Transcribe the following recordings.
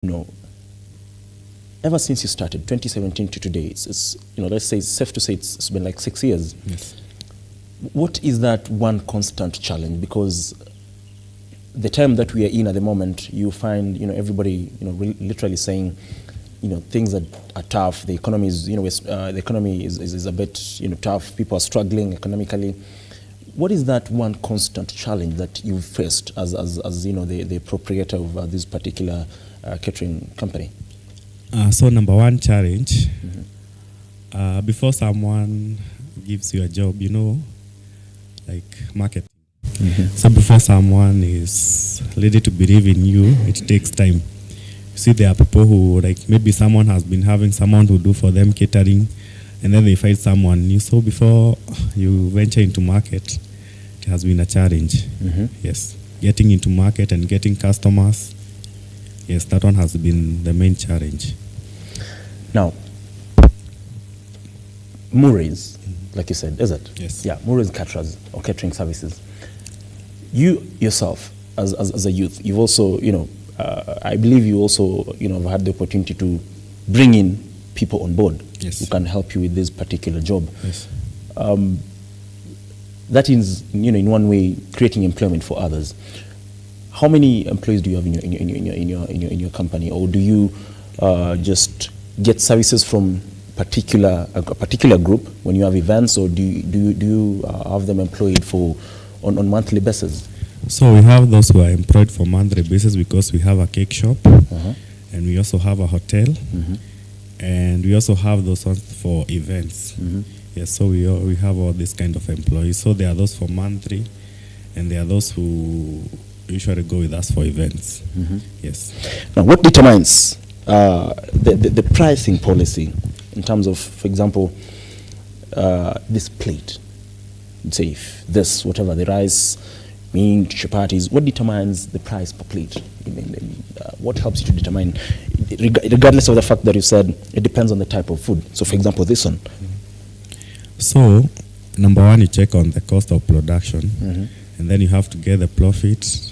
know, ever since you started, 2017 to today, it's let's say it's safe to say it's been like 6 years. Yes. What is that one constant challenge? Because the time that we are in at the moment, you find everybody literally saying things that are tough. The economy is the economy is a bit tough. People are struggling economically. What is that one constant challenge that you've faced as the proprietor of this particular catering company? So number one challenge, before someone gives you a job, like marketing. So before someone is ready to believe in you, it takes time. You see, there are people who, like, maybe someone has been having someone to do for them catering, and then they find someone new. So before you venture into market, it has been a challenge. Yes, getting into market and getting customers. Yes, that one has been the main challenge. Now, Murray's, like you said, is it? Yes. Yeah, Murray's caterers or catering services. You yourself, as a youth, you've also, I believe you also, have had the opportunity to bring in people on board Yes. who can help you with this particular job. Yes. That is, in one way, creating employment for others. How many employees do you have in your company, or do you just get services from a particular group when you have events, or do you have them employed on monthly basis? So we have those who are employed for monthly basis because we have a cake shop, and we also have a hotel, and we also have those ones for events. Yes, so we have all these kind of employees. So there are those for monthly, and there are those who usually go with us for events. Yes. Now, what determines the pricing policy in terms of, for example, this plate? Say if this, whatever, the rice, meat, chapatis, what determines the price per plate? What helps you to determine, regardless of the fact that you said it depends on the type of food? So, for example, this one. So, number one, you check on the cost of production, and then you have to get the profit.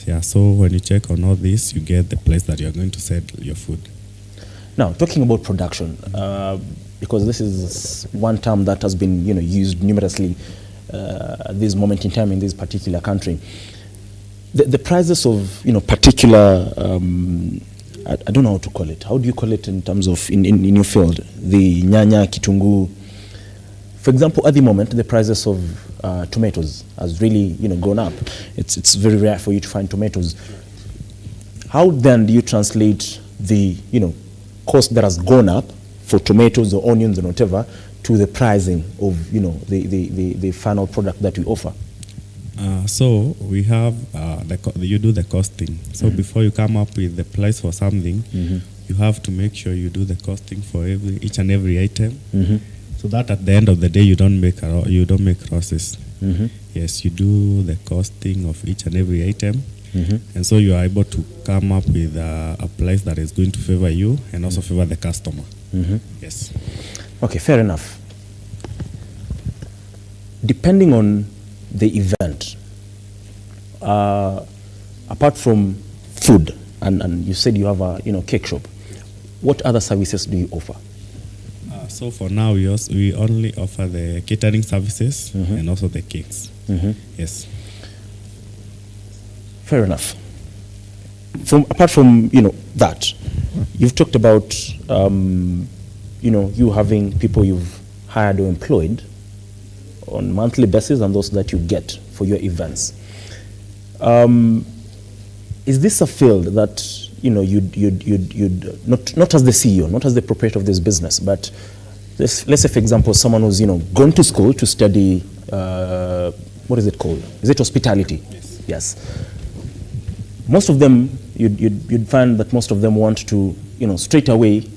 Yeah, so when you check on all this, you get the place that you're going to sell your food. Now, talking about production, because this is one term that has been used numerously at this moment in time in this particular country. The prices of particular, I don't know how to call it. How do you call it in terms of in your field? The nyanya, kitungu. For example, at the moment, the prices of tomatoes has really gone up. It's very rare for you to find tomatoes. How then do you translate the cost that has gone up for tomatoes or onions and whatever to the pricing of the final product that we offer? So we have you do the costing. So before you come up with the price for something, you have to make sure you do the costing for each and every item. So that at the end of the day, you don't make losses. Yes, you do the costing of each and every item, and so you are able to come up with a price that is going to favor you and also favor the customer. Yes. Okay, fair enough. Depending on the event, apart from food, and you said you have a cake shop, what other services do you offer? So for now, we only offer the catering services and also the cakes. Yes. Fair enough. Apart from that, you've talked about you having people you've hired or employed on monthly basis and those that you get for your events. Is this a field that you'd not as the CEO, not as the proprietor of this business, but let's say, for example, someone who's gone to school to study what is it called? Is it hospitality? Yes. Most of them, you'd find that most of them want to straight away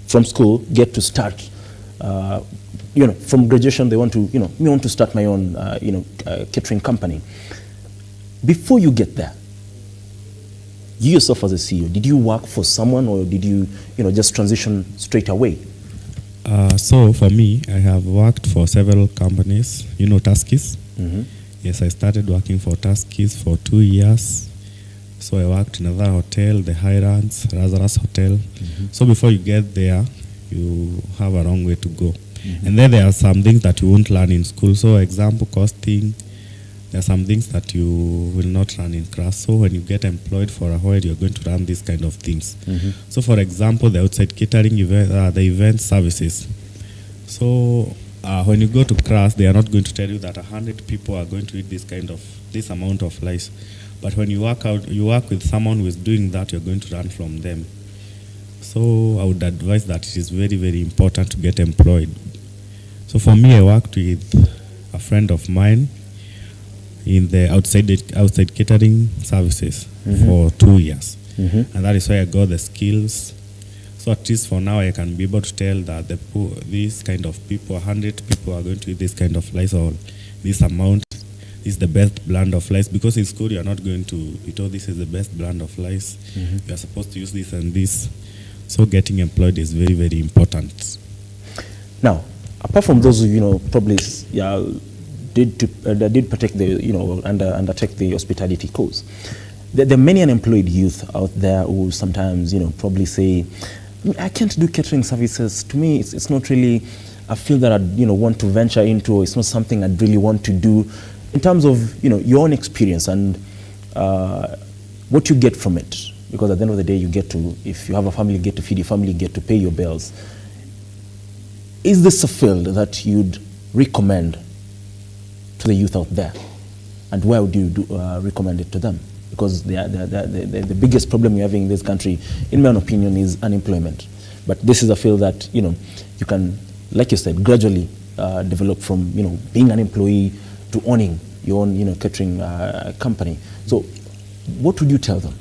from school get to start. From graduation, they want to me want to start my own catering company. Before you get there, you yourself as a CEO, did you work for someone, or did you just transition straight away? So for me, I have worked for several companies. Tuskys. Yes, I started working for Tuskys for 2 years. So I worked in another hotel, the Highlands, Lazarus Hotel. So before you get there, you have a long way to go. And then there are some things that you won't learn in school. So example, costing, there are some things that you will not learn in class. So when you get employed for a while, you're going to learn these kind of things. So for example, the outside catering event, the event services. So when you go to class, they are not going to tell you that 100 people are going to eat this amount of rice. But when you work with someone who is doing that, you're going to learn from them. So I would advise that it is very, very important to get employed. So for me, I worked with a friend of mine in the outside catering services for 2 years. And that is why I got the skills. So at least for now, I can be able to tell that these kind of people, 100 people are going to eat this kind of rice, or this amount is the best blend of rice. Because in school, you are not going to be told this is the best blend of rice. You are supposed to use this and this. So getting employed is very, very important. Now, apart from those who probably did partake undertake the hospitality course, there are many unemployed youth out there who sometimes probably say, I can't do catering services. To me, it's not really a field that I'd want to venture into, or it's not something I'd really want to do. In terms of your own experience and what you get from it, because at the end of the day, you get to, if you have a family, you get to feed your family, you get to pay your bills. Is this a field that you'd recommend to the youth out there, and where would you recommend it to them? Because the biggest problem we're having in this country, in my own opinion, is unemployment. But this is a field that you can, like you said, gradually develop from being an employee to owning your own catering company. So what would you tell them?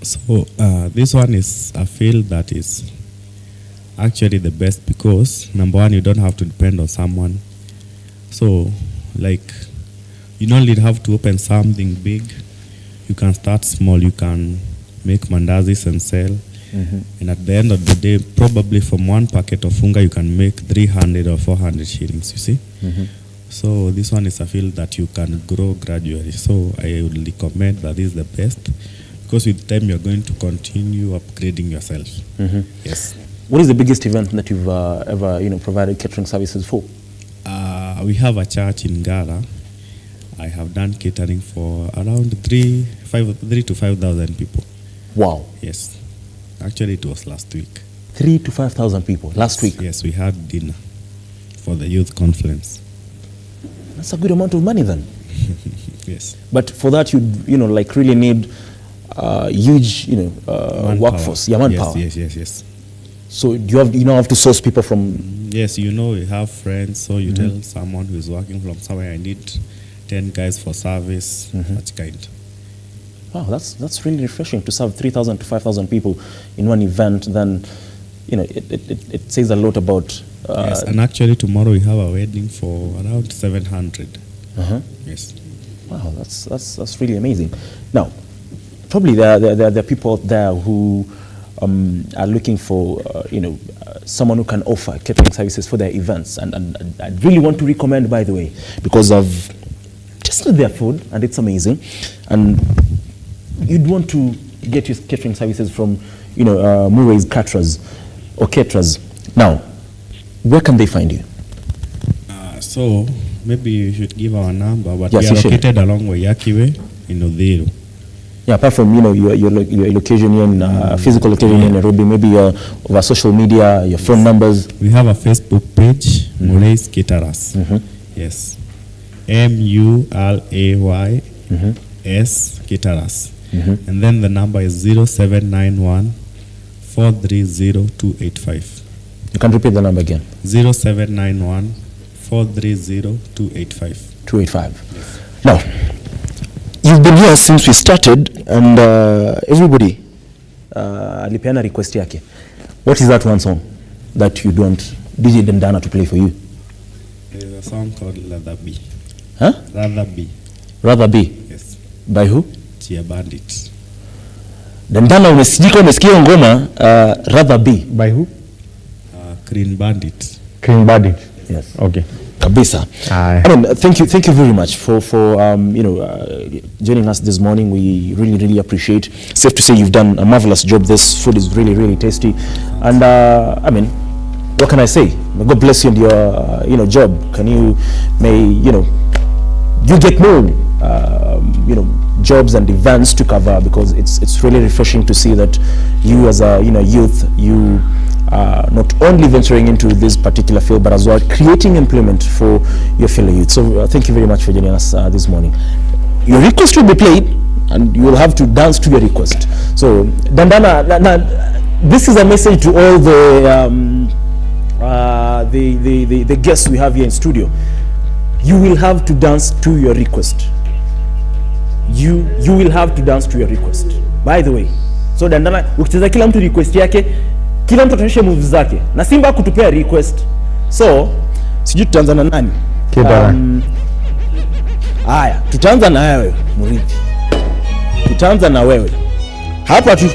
So this one is a field that is actually the best, because number one, you don't have to depend on someone. So like, you don't really have to open something big. You can start small. You can make mandazis and sell. And at the end of the day, probably from one packet of funga, you can make 300 or 400 shillings, you see. So this one is a field that you can grow gradually. So I would recommend that is the best, because with time you're going to continue upgrading yourself. Yes. What is the biggest event that you've ever provided catering services for? We have a church in Gara. I have done catering for around 3 to 5,000 people. Wow. Yes. Actually, it was last week. 3 to 5,000 people last week? Yes, we had dinner for the youth conference. That's a good amount of money then. Yes. But for that, you'd really need huge workforce. Yeah, manpower. Yes. So do you have to source people from? Yes, you have friends, so you tell someone who is working from somewhere, I need 10 guys for service, such kind. Wow, that's really refreshing to serve 3,000 to 5,000 people in one event. Then, it says a lot about. Yes, and actually tomorrow we have a wedding for around 700. Yes. Wow, that's really amazing. Now, probably there are people out there who are looking for someone who can offer catering services for their events, and I really want to recommend, by the way, because I've tasted their food and it's amazing, and you'd want to get your catering services from Murray's caterers or caterers. Now, where can they find you? So maybe you should give our number, but yes, we are located along Wayaki Way in Odhiru. Yeah, apart from your location here in physical location in Nairobi, maybe over social media, your phone numbers. We have a Facebook page, Murray's Caterers. Yes, MURAYS Caterers. And then the number is 0791 430 285. You can repeat the number again. 0791 430 285. 285. Yes. Now, you've been here since we started, and everybody alipeana request yake. What is that one song that you want DJ Dandana to play for you? There's a song called Rather Be. Huh? Rather Be. Rather Be? Yes. By who? Tia Bandit. Dandana, umesikia ngoma Rather Be. By who? Green Bandit. Green Bandit. Yes. Okay. Kabisa. I mean, thank you very much for joining us this morning. We really appreciate. Safe to say you've done a marvelous job. This food is really tasty, and I mean, what can I say? May God bless you and your job. May you get more jobs and events to cover, because it's really refreshing to see that you as a youth, you not only venturing into this particular field, but as well creating employment for your fellow youth. So thank you very much for joining us this morning. Your request will be played, and you will have to dance to your request. So Dandana, this is a message to all the guests we have here in studio. You will have to dance to your request. You will have to dance to your request, by the way. So Dandana, ukicheza kila mtu request yake, kila mtu ataonyesha moves zake, na Simba kutupea request. So sijui tutaanza na nani? Haya, tutaanza na wewe Murithi. Tutaanza na wewe hapa tu.